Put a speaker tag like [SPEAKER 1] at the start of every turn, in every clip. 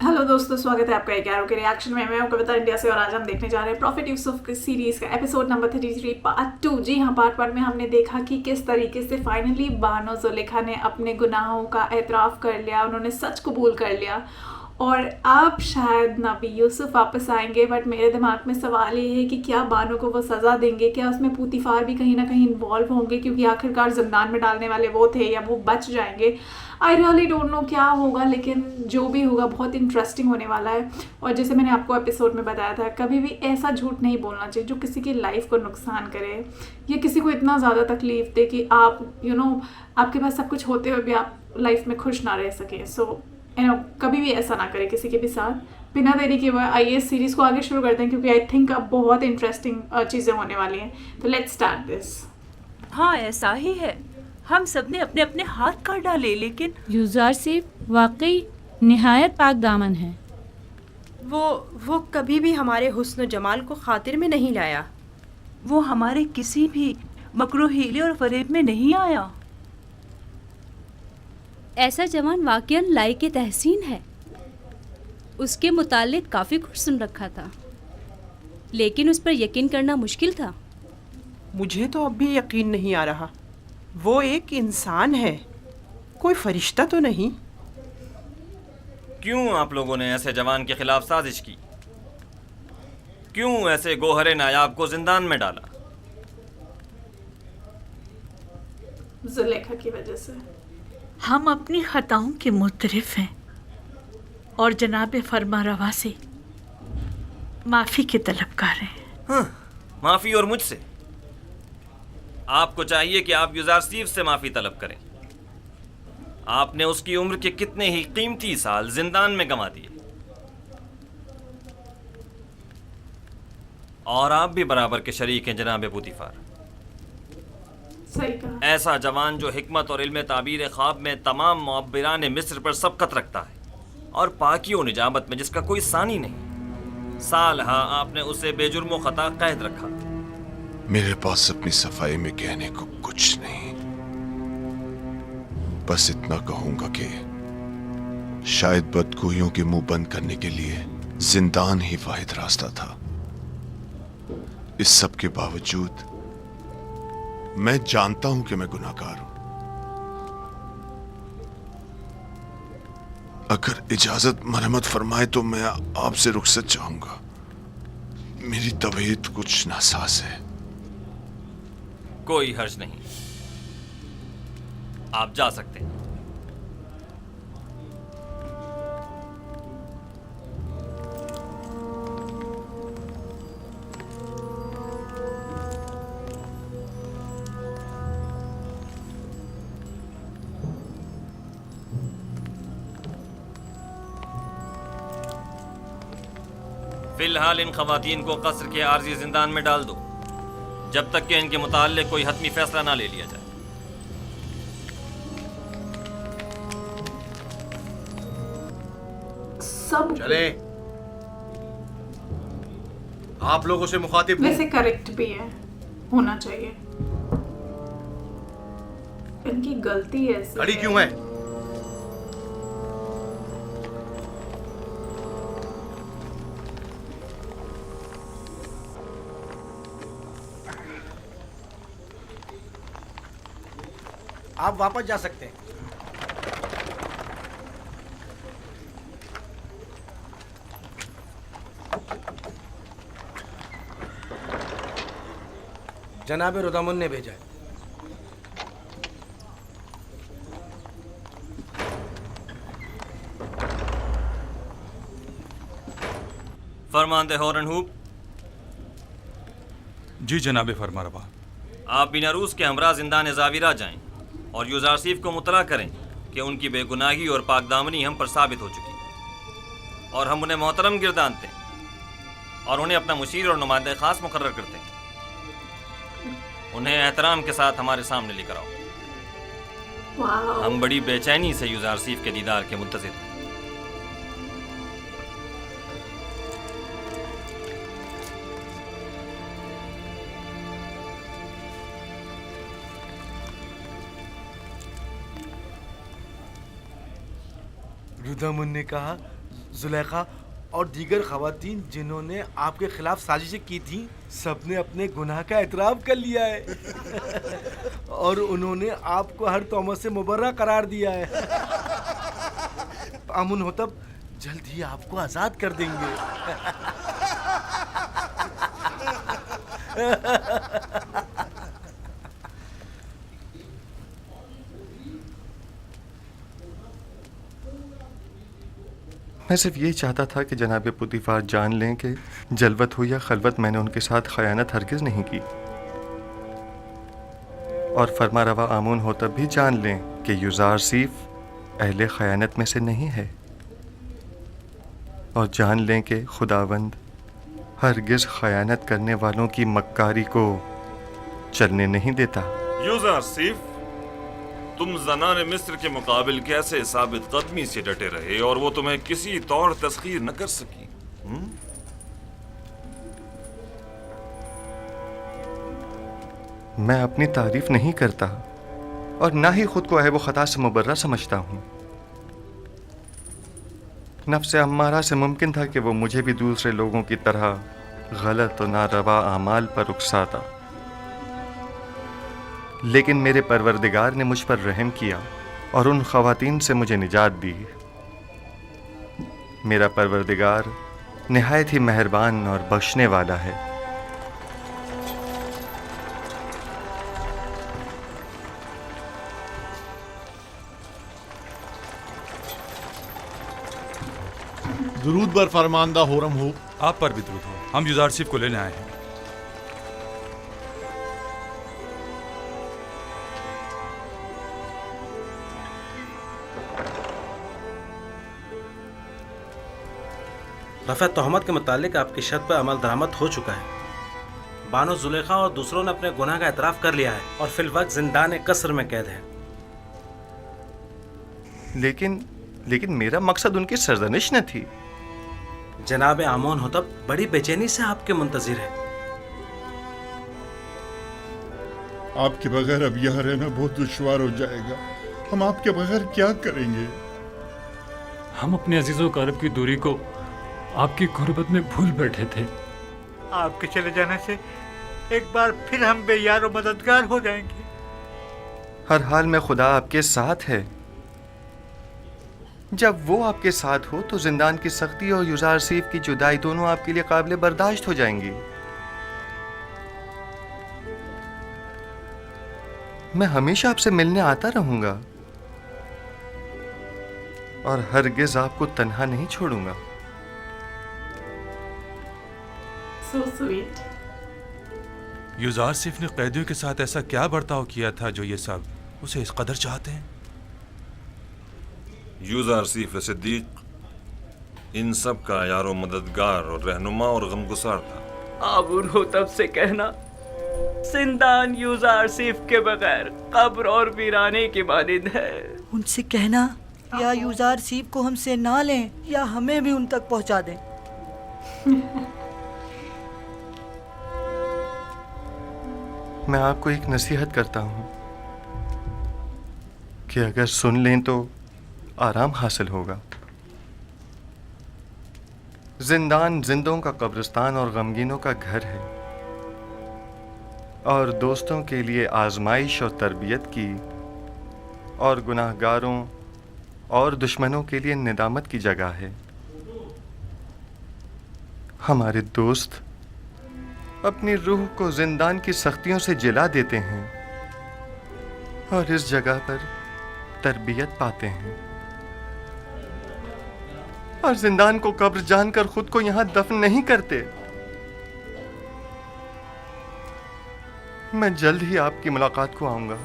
[SPEAKER 1] Hello दोस्तों, स्वागत है आपका एक यारों के रिएक्शन में। मैं हूं कविता इंडिया से और आज हम देखने जा रहे हैं प्रॉफिट यूसुफ की सीरीज का एपिसोड नंबर 33 पार्ट 2। जी हाँ, पार्ट 1 में हमने देखा कि किस तरीके से फाइनली बानो जुलेखा ने अपने गुनाहों का एतराफ़ कर लिया, उन्होंने सच कबूल कर लिया और अब शायद नबी यूसुफ वापस आएंगे। बट मेरे दिमाग में सवाल ये है कि क्या बानो को वो सज़ा देंगे, क्या उसमें पूतीफार भी कहीं ना कहीं इन्वॉल्व होंगे, क्योंकि आखिरकार जिंदान में डालने वाले वो थे, या वो बच जाएंगे। आई रियली डोंट नो क्या होगा, लेकिन जो भी होगा बहुत इंटरेस्टिंग होने वाला है। और जैसे मैंने आपको एपिसोड में बताया था, कभी भी ऐसा झूठ नहीं बोलना चाहिए जो किसी की लाइफ को नुकसान करे या किसी को इतना ज़्यादा तकलीफ दे कि आप आपके पास सब कुछ होते हुए भी आप लाइफ में खुश ना रह सकें। सो कभी भी ऐसा ना करें किसी के भी साथ। बिना देरी के हुए आइए इस सीरीज़ को आगे शुरू करते हैं, क्योंकि आई थिंक अब बहुत इंटरेस्टिंग चीज़ें होने वाली हैं। तो लेट्स स्टार्ट दिस।
[SPEAKER 2] हाँ, ऐसा ही है। हम सब ने अपने अपने हाथ काट डाले, लेकिन
[SPEAKER 3] यूज़रशिप वाकई निहायत पाक दामन है।
[SPEAKER 4] वो कभी भी हमारे हुस्न जमाल को खातिर में नहीं लाया।
[SPEAKER 2] वो हमारे किसी भी मकरू हीले और फरेब में नहीं आया।
[SPEAKER 3] ऐसा जवान वाकईन लायक तहसीन है। उसके मुतालिक काफ़ी कुछ सुन रखा था, लेकिन उस पर यकीन करना मुश्किल था।
[SPEAKER 4] मुझे तो अब भी यकीन नहीं आ रहा। वो एक इंसान है, कोई फरिश्ता तो नहीं।
[SPEAKER 5] क्यों आप लोगों ने ऐसे जवान के खिलाफ साजिश की? क्यों ऐसे गोहरे नायाब को जिंदान में डाला?
[SPEAKER 1] जुलेखा की वजह से।
[SPEAKER 6] हम अपनी खताओं के मुतरिफ हैं और जनाब फरमारवा से माफ़ी के तलबगार हैं।
[SPEAKER 5] हाँ, माफ़ी और मुझसे? आपको चाहिए कि आप यूज़रशिप से माफ़ी तलब करें। आपने उसकी उम्र के कितने ही कीमती साल जिंदान में गंवा दिए, और आप भी बराबर के शरीक हैं जनाब पूतीफार।
[SPEAKER 1] सही कहा।
[SPEAKER 5] ऐसा जवान जो हिकमत और इल्म ताबीर ख्वाब में तमाम मुअब्बिरान मिस्र पर सबकत रखता है और पाकी और निजामत में जिसका कोई सानी नहीं। सालहा आपने उसे बेजुर्म खता कैद रखा।
[SPEAKER 7] मेरे पास अपनी सफाई में कहने को कुछ नहीं, बस इतना कहूंगा कि शायद बदगोइयों के मुंह बंद करने के लिए जिंदान ही वाहिद रास्ता था। इस सब के बावजूद मैं जानता हूं कि मैं गुनाहगार हूं। अगर इजाजत मरहमत फरमाए तो मैं आपसे रुखसत चाहूंगा। मेरी तबीयत कुछ नासाज है।
[SPEAKER 5] कोई हर्ज नहीं, आप जा सकते हैं। फिलहाल इन खवातीन को कसर के आर्जी जिंदान में डाल दो, जब तक कि इनके मुताल्लिक कोई हतमी फैसला ना ले लिया जाए।
[SPEAKER 1] सब
[SPEAKER 8] चले। आप लोगों से मुखातिब हूं।
[SPEAKER 1] वैसे करेक्ट भी है, होना चाहिए। इनकी गलती ऐसी
[SPEAKER 8] खड़ी क्यों है? आप वापस जा सकते हैं। जनाब रुदामुन ने भेजा है।
[SPEAKER 5] फरमानदे हॉरनहूप।
[SPEAKER 9] जी जनाब फरमारवा।
[SPEAKER 5] आप बिना रूस के हमरा जिंदान जाविरा जाएं और यूज़रशिप को मुतला करें कि उनकी बेगुनाही और पाकदामनी हम पर साबित हो चुकी, और हम उन्हें मोहतरम गिरदानते हैं और उन्हें अपना मुशीर और नुमाइंदा खास मुकर्रर करते हैं। उन्हें एहतराम के साथ हमारे सामने लेकर आओ।
[SPEAKER 1] वाह।
[SPEAKER 5] हम बड़ी बेचैनी से यूज़रशिप के दीदार के मुंतज़िर हैं।
[SPEAKER 8] रुदामुन ने कहा जुलेखा और दीगर खवातीन जिन्होंने आपके खिलाफ साजिशें की थी, सबने अपने गुनाह का एतराफ़ कर लिया है और उन्होंने आपको हर तोहमत से मुबर्रा करार दिया है। अमुन होतब जल्द ही आपको आज़ाद कर देंगे।
[SPEAKER 9] मैं सिर्फ ये चाहता था कि जनाब पुतीफार जान लें कि जलवत हो या खलवत मैंने उनके साथ खयानत हरगिज़ नहीं की, और फरमा रवा आमून हो तब भी जान लें कि युजार सीफ अहले खयानत में से नहीं है, और जान लें कि खुदावंद हरगिज़ खयानत करने वालों की मक्कारी को चलने नहीं देता।
[SPEAKER 5] यूज़र सीफ, तुम ज़नाने मिस्र के मुकाबिल कैसे साबित कदमी से डटे रहे और वो तुम्हें किसी तौर तस्खीर न कर सकी?
[SPEAKER 9] मैं अपनी तारीफ नहीं करता और ना ही खुद को ऐब व खता से मुबर्रा समझता हूँ। नफ्स अम्मारा से मुमकिन था कि वो मुझे भी दूसरे लोगों की तरह गलत और नारवा आमाल पर उकसाता, लेकिन मेरे परवरदिगार ने मुझ पर रहम किया और उन ख़वातीन से मुझे निजात दी। मेरा परवरदिगार निहायत ही मेहरबान और बख्शने वाला है।
[SPEAKER 10] दुरूद बर फरमानदा होरम हो।
[SPEAKER 11] आप पर भी दुरूद हो। हम युजार सीफ को लेने आए हैं।
[SPEAKER 8] रफ़ा तोहमत के मुतालिक आपकी शर्त पर अमल दरामद हो चुका है। बानो जुलेखा और दूसरों ने अपने गुनाह का एतराफ़ कर लिया है और फिलवक्त जिंदान कसर में कैद है।
[SPEAKER 9] लेकिन मेरा मकसद उनकी सरजनिश न थी।
[SPEAKER 8] जनाब आमोन होतब बड़ी बेचैनी से आपके मुंतज़िर है।
[SPEAKER 10] आपके बगैर अब यहाँ रहना बहुत दुश्वार हो जाएगा। हम आपके बगैर क्या करेंगे?
[SPEAKER 12] हम अपने अजीज़ों क़रीब की दूरी को आपकी गुर्बत में भूल बैठे थे।
[SPEAKER 13] आपके चले जाने से एक बार फिर हम बेयार और मददगार हो जाएंगे।
[SPEAKER 9] हर हाल में खुदा आपके साथ है। जब वो आपके साथ हो तो जिंदान की सख्ती और युजार सीफ की जुदाई दोनों आपके लिए काबिल बर्दाश्त हो जाएंगी। मैं हमेशा आपसे मिलने आता रहूंगा और हरगिज आपको तन्हा नहीं छोड़ूंगा।
[SPEAKER 1] So sweet.
[SPEAKER 11] युजार सीफ ने कैदियों के साथ ऐसा क्या बर्ताव किया था जो ये सब उसे इस कदर चाहते हैं?
[SPEAKER 5] यूज़र सीफ सिद्दीक इन सब का यारो मददगार और रहनुमा और गमगुसार था।
[SPEAKER 2] आबून हो तब से कहना जिंदान युजार सीफ के बगैर कब्र और वीराने की मानिंद है।
[SPEAKER 14] उनसे कहना या युजार सीफ को हमसे ना लें या हमें भी उन तक पहुंचा दें।
[SPEAKER 9] मैं आपको एक नसीहत करता हूं कि अगर सुन लें तो आराम हासिल होगा। जिंदान जिंदों का कब्रिस्तान और गमगीनों का घर है और दोस्तों के लिए आजमाइश और तरबियत की और गुनाहगारों और दुश्मनों के लिए निदामत की जगह है। हमारे दोस्त अपनी रूह को जिंदान की सख्तियों से जिला देते हैं और इस जगह पर तरबियत पाते हैं, और जिंदान को कब्र जानकर खुद को यहां दफन नहीं करते। मैं जल्द ही आपकी मुलाकात को आऊंगा।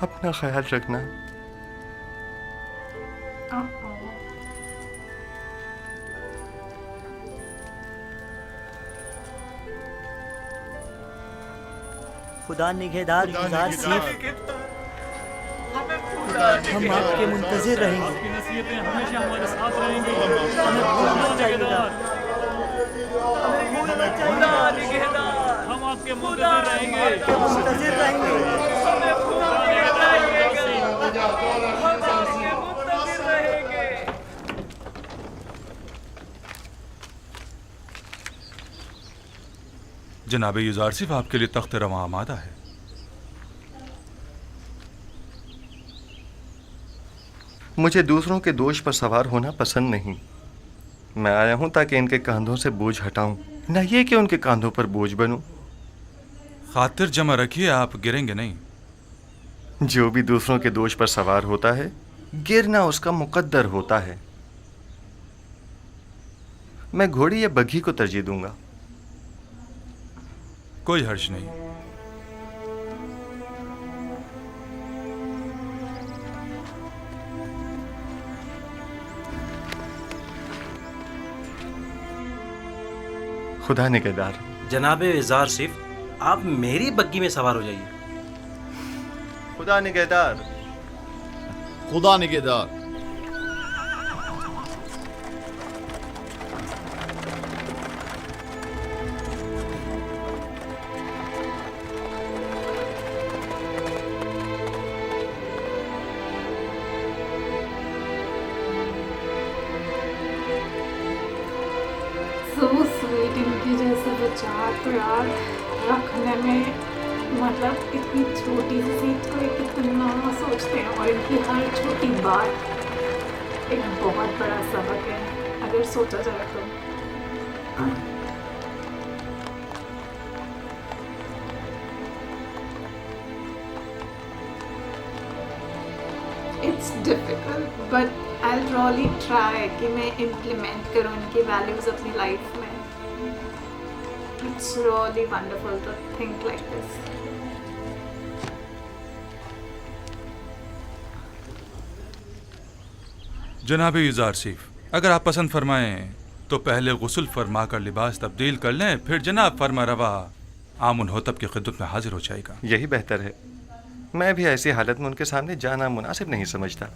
[SPEAKER 9] अपना ख्याल रखना।
[SPEAKER 14] खुदा निगहदार युजार सीफ, हम आपके मुंतजिर रहेंगे।
[SPEAKER 12] हमेशा हमारे साथ रहेंगे।
[SPEAKER 14] हम आपके मुंतजिर रहेंगे।
[SPEAKER 11] जनाब युजारसिफ आपके लिए तख्त रवां आमादा है।
[SPEAKER 9] मुझे दूसरों के दोष पर सवार होना पसंद नहीं। मैं आया हूं ताकि इनके कंधों से बोझ हटाऊं, न ये कि उनके कंधों पर बोझ बनूं।
[SPEAKER 11] खातिर जमा रखिए, आप गिरेंगे नहीं।
[SPEAKER 9] जो भी दूसरों के दोष पर सवार होता है, गिरना उसका मुकद्दर होता है। मैं घोड़ी या बग्घी को तरजीह दूंगा।
[SPEAKER 11] कोई हर्ष नहीं।
[SPEAKER 9] खुदा निगहदार।
[SPEAKER 15] जनाब युजारसिफ, आप मेरी बग्गी में सवार हो जाइए।
[SPEAKER 9] खुदा निगहदार।
[SPEAKER 16] खुदा निगहदार।
[SPEAKER 1] So sweet, इनके जैसे विचार तो यार रखने में, मतलब इतनी छोटी सी सीट को ये कितना सोचते हैं, और इनकी हर छोटी बात एक बहुत बड़ा सबक है अगर सोचा जाए तो। It's difficult, but I'll really try कि मैं implement करूँ इनकी values अपनी life में। It's really wonderful to think like this.
[SPEAKER 11] जनाब युजारसिफ, अगर आप पसंद फरमाएं तो पहले गुस्ल फरमा कर लिबास तब्दील कर लें, फिर जनाब फरमा रवा आमुन होतब की खिदमत में हाजिर हो जाएगा।
[SPEAKER 9] यही बेहतर है। मैं भी ऐसी हालत में उनके सामने जाना मुनासिब नहीं समझता।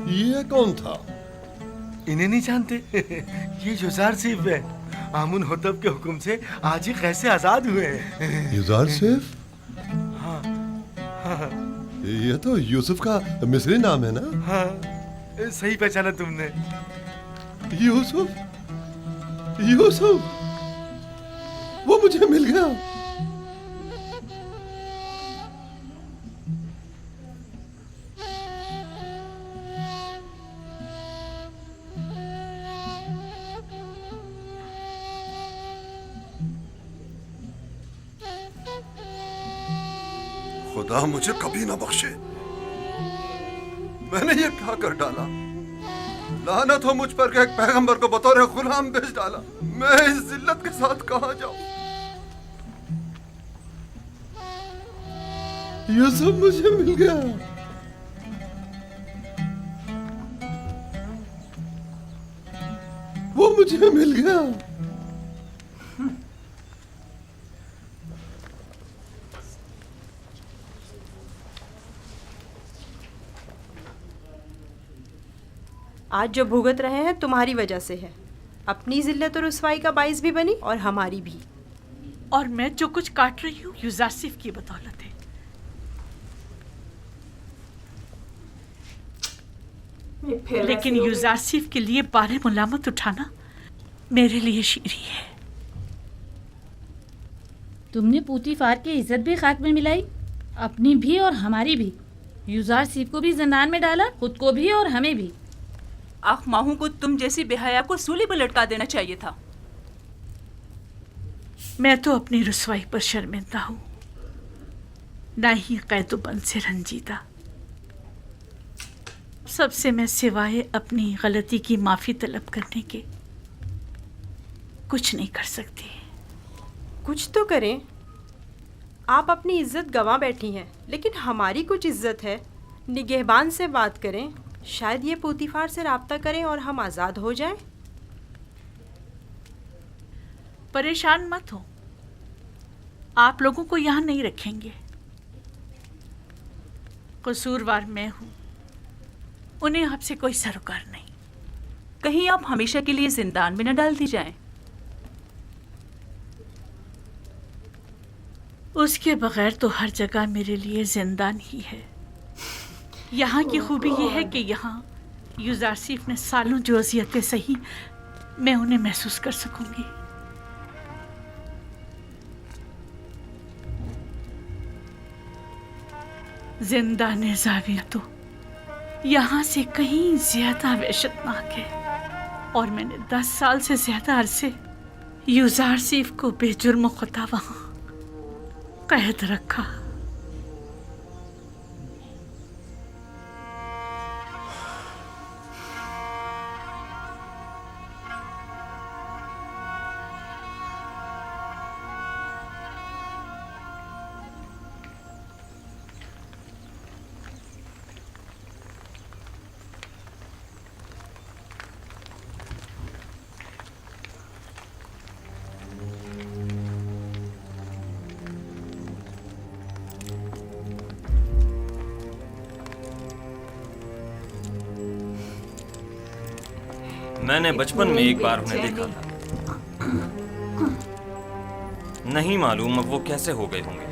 [SPEAKER 16] ये कौन था?
[SPEAKER 8] इन्हें नहीं जानते? ये युजारसिफ है। आमुन होतब के हुक्म से आज ही कैसे आजाद हुए हैं।
[SPEAKER 16] युजारसिफ?
[SPEAKER 8] हाँ, हाँ।
[SPEAKER 16] ये तो यूसुफ का मिस्री नाम है ना?
[SPEAKER 8] हाँ, सही पहचाना तुमने।
[SPEAKER 16] यूसुफ, यूसुफ, वो मुझे मिल गया। खुदा मुझे कभी ना बख्शे। मैंने ये क्या कर डाला? लानत हो मुझ पर कि एक पैगंबर को बतौर गुलाम भेज डाला। मैं इस जिल्लत के साथ कहां जाऊं? यूसुफ मुझे मिल गया। वो मुझे मिल गया।
[SPEAKER 17] आज जो भुगत रहे हैं तुम्हारी वजह से है। अपनी जिल्लत और रुसवाई का बाइस भी बनी और हमारी भी।
[SPEAKER 6] और मैं जो कुछ काट रही हूँ युजारसिफ की बदौलत है। लेकिन युजारसिफ के लिए बारे मुलामत उठाना मेरे लिए शीरी है।
[SPEAKER 18] तुमने पूतीफार की इज्जत भी खाक में मिलाई, अपनी भी और हमारी भी। युजारसिफ को भी जिंदान में डाला, खुद को भी और हमें भी।
[SPEAKER 19] आख माहू को तुम जैसी बेहया को सूली पर लटका देना चाहिए था।
[SPEAKER 6] मैं तो अपनी रुसवाई पर शर्मिंदा हूँ, ना ही कैदुबंद से रंजीदा। सबसे मैं सिवाय अपनी गलती की माफ़ी तलब करने के कुछ नहीं कर सकती।
[SPEAKER 17] कुछ तो करें। आप अपनी इज्जत गंवा बैठी हैं, लेकिन हमारी कुछ इज्जत है। निगहबान से बात करें, शायद ये पूतीफार से राब्ता करें और हम आज़ाद हो जाएं।
[SPEAKER 6] परेशान मत हो, आप लोगों को यहाँ नहीं रखेंगे। कसूरवार मैं हूँ, उन्हें आपसे कोई सरोकार नहीं।
[SPEAKER 19] कहीं आप हमेशा के लिए जिंदान में न डाल दी जाएं।
[SPEAKER 6] उसके बगैर तो हर जगह मेरे लिए जिंदान ही है। यहाँ की खूबी ये है कि यहाँ यूजारसीफ ने सालों जो अजियतें सही, मैं उन्हें महसूस कर सकूंगी। जिंदान ज़ाविर तो यहाँ से कहीं ज्यादा वहशतनाक है, और मैंने 10 साल से ज्यादा अरसे यूजारसीफ को बेजुर्म खुदा वहाँ कैद रखा।
[SPEAKER 5] मैंने बचपन में एक बार उन्हें देखा था, नहीं मालूम अब वो कैसे हो गए होंगे।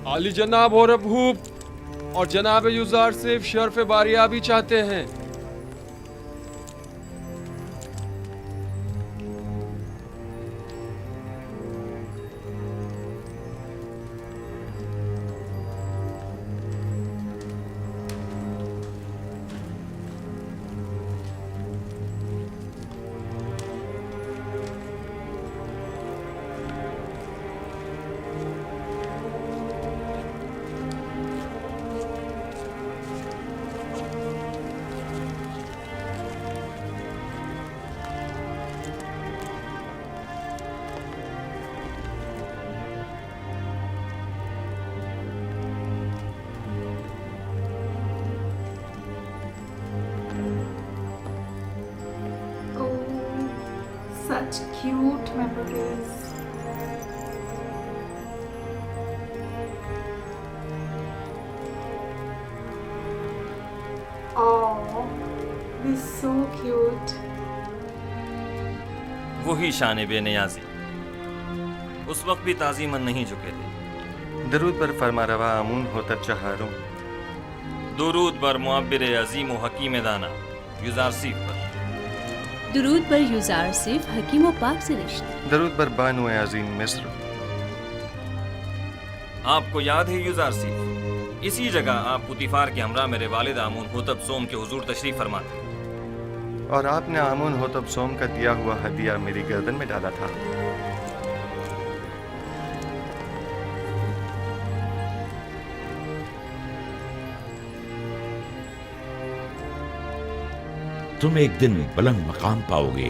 [SPEAKER 20] आली जनाब और अबूब और जनाब यूजार सिर्फ शर्फ बारियाबी चाहते हैं।
[SPEAKER 1] Such cute memories. Oh, this is so cute.
[SPEAKER 5] वही शान बेनियाजी, उस वक्त भी ताज़ीमन नहीं झुके थे।
[SPEAKER 9] दरूद पर फरमारवा आमून होतर चहारों,
[SPEAKER 5] दुरूद पर मुअब्बिर अजीम व हकीम दाना यूजारसीफ पर,
[SPEAKER 3] दुरूद पर यूजारसीफ हकीम व पाक से रिश्ते,
[SPEAKER 9] दरूद पर बानो अजीम मिस्र।
[SPEAKER 5] आपको याद है यूजारसीफ, इसी जगह आप पुतिफार के हमरा मेरे वालिद आमून होतब सोम के हुजूर तशरीफ फरमाते,
[SPEAKER 9] और आपने आमून होतब सोम का दिया हुआ हदिया मेरी गर्दन में डाला था।
[SPEAKER 21] तुम एक दिन बुलंद मकाम पाओगे,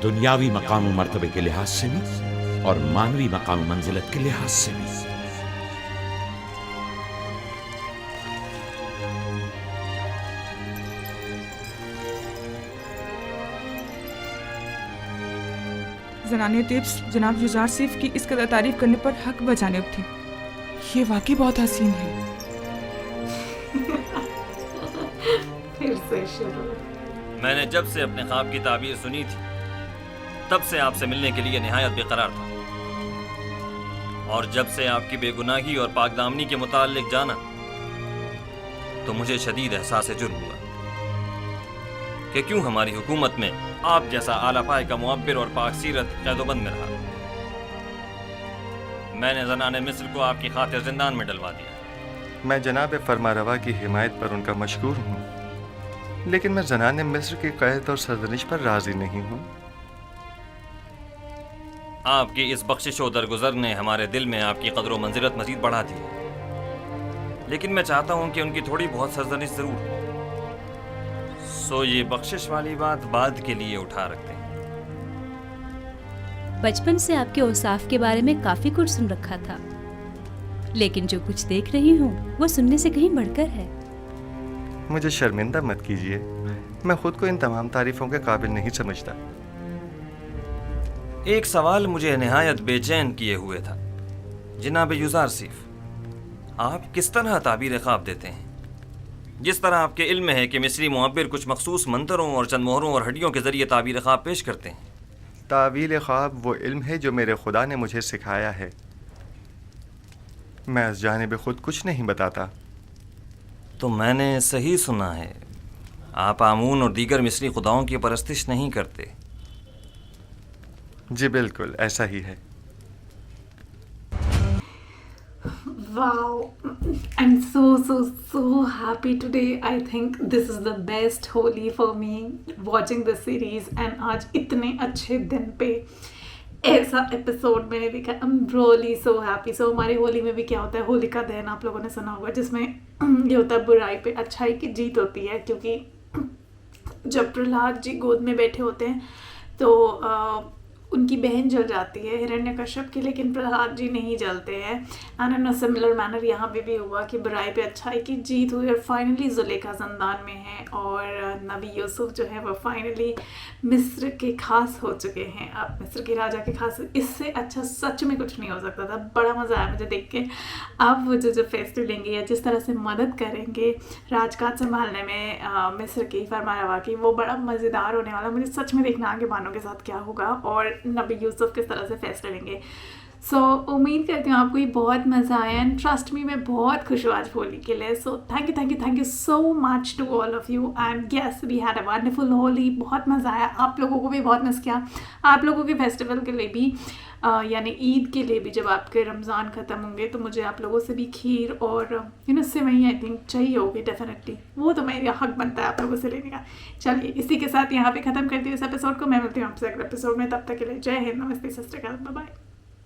[SPEAKER 21] दुनियावी मकाम मर्तबे के लिहाज से भी और मानवी मकाम मंजिलत के लिहाज से भी।
[SPEAKER 22] ज़नाने तिब्स जनाब यूजारसीफ की इस कदर तारीफ करने पर हक बजानिब थी। ये वाकई बहुत हसीन है।
[SPEAKER 1] फिर से शुरू।
[SPEAKER 5] मैंने जब से अपने ख्वाब की ताबीर सुनी थी, तब से आपसे मिलने के लिए निहायत बेकरार था, और जब से आपकी बेगुनाही और पाकदामनी के मुताल्लिक जाना, तो मुझे शदीद एहसास जुर्म हुआ कि क्यों हमारी हुकूमत में आप जैसा आला पाए का मुअब्बिर और पाक सीरत कैदोबंद में रहा। मैंने ज़नाने मिस्र को आपकी खातिर जिंदान में डलवा दिया।
[SPEAKER 9] मैं जनाब फरमारवा की हिमायत पर उनका मशकूर हूँ, लेकिन मैं ज़नाने मिस्र की कैद और सरजनिश पर राजी नहीं हूँ।
[SPEAKER 5] आपकी इस बख्शिश व दरगुजर ने हमारे दिल में आपकी कदर व मंजिलत मजीद बढ़ा दी, लेकिन मैं चाहता हूँ कि उनकी थोड़ी बहुत सरजनिश जरूर हो। सो ये बख्शिश वाली बात बाद के लिए उठा रखते हैं।
[SPEAKER 3] बचपन से आपके औसाफ के बारे में काफी कुछ सुन रखा था, लेकिन जो कुछ देख रही हूँ वो सुनने से कहीं बढ़कर है।
[SPEAKER 9] मुझे शर्मिंदा मत कीजिए, मैं खुद को इन तमाम तारीफों के काबिल नहीं समझता।
[SPEAKER 5] एक सवाल मुझे निहायत बेचैन किए हुए था। जनाब यूजारसीफ, आप किस तरह ताबीर ख्वाब देते हैं? जिस तरह आपके इल्म है कि मिस्री मुअब्बिर कुछ मखसूस मंतरों और चंद मोहरों और हड्डियों के जरिए ताबीर ख्वाब पेश करते हैं।
[SPEAKER 9] तावील ख्वाब वो इल्म है जो मेरे खुदा ने मुझे सिखाया है। मैं इस जानिब खुद कुछ नहीं बताता।
[SPEAKER 5] तो मैंने सही सुना है, आप आमून और दीगर मिस्री खुदाओं की परस्तिश नहीं करते।
[SPEAKER 9] जी बिल्कुल ऐसा ही है।
[SPEAKER 1] Wow, I'm so happy today. I think this is the best Holi for me watching the series and आज इतने अच्छे दिन पे ऐसा एपिसोड मैंने देखा। I'm really so happy. So हमारी होली में भी क्या होता है, होली का दहन आप लोगों ने सुना होगा, जिसमें ये होता है बुराई पे अच्छाई की जीत होती है। क्योंकि जब प्रहलाद जी गोद में बैठे होते हैं तो उनकी बहन जल जाती है हिरण्यकश्यप की, लेकिन प्रहलाद जी नहीं जलते हैं। And in a similar manner यहाँ पे भी हुआ कि बुराई पे अच्छाई की जीत हुई और फाइनली जुलेखा ज़िंदान में है और नबी यूसुफ जो है वो फाइनली मिस्र के खास हो चुके हैं। अब मिस्र के राजा के खास, इससे अच्छा सच में कुछ नहीं हो सकता था। बड़ा मज़ा आया मुझे देख के। अब वो जो फैसले लेंगे या जिस तरह से मदद करेंगे राजकाज संभालने में मिस्र की फरमारवा की, वो बड़ा मज़ेदार होने वाला। मुझे सच में देखना आगे बानों के साथ क्या होगा और नबी यूसुफ किस तरह से फैसले लेंगे। सो उम्मीद करती हूँ आपको ये बहुत मज़ा आया एंड ट्रस्ट मी मैं बहुत खुश हूँ आज होली के लिए। So thank you so much to all of you and yes we had a wonderful Holi. बहुत मज़ा आया, आप लोगों को भी बहुत मिस किया। आप लोगों के फेस्टिवल के लिए भी यानी ईद के लिए भी, जब आपके रमज़ान ख़त्म होंगे तो मुझे आप लोगों से भी खीर और सेवई आई थिंक चाहिए होगी डेफिनेटली। वो तो मेरा हक बनता है आप लोगों से लेने का। चलिए इसी के साथ यहाँ पे ख़त्म करती हूँ इस एपिसोड को। मैं मिलती हूँ आपसे अगले एपिसोड में। तब तक के लिए जय हिंद, नमस्ते, सत श्री अकाल, बाय बाय।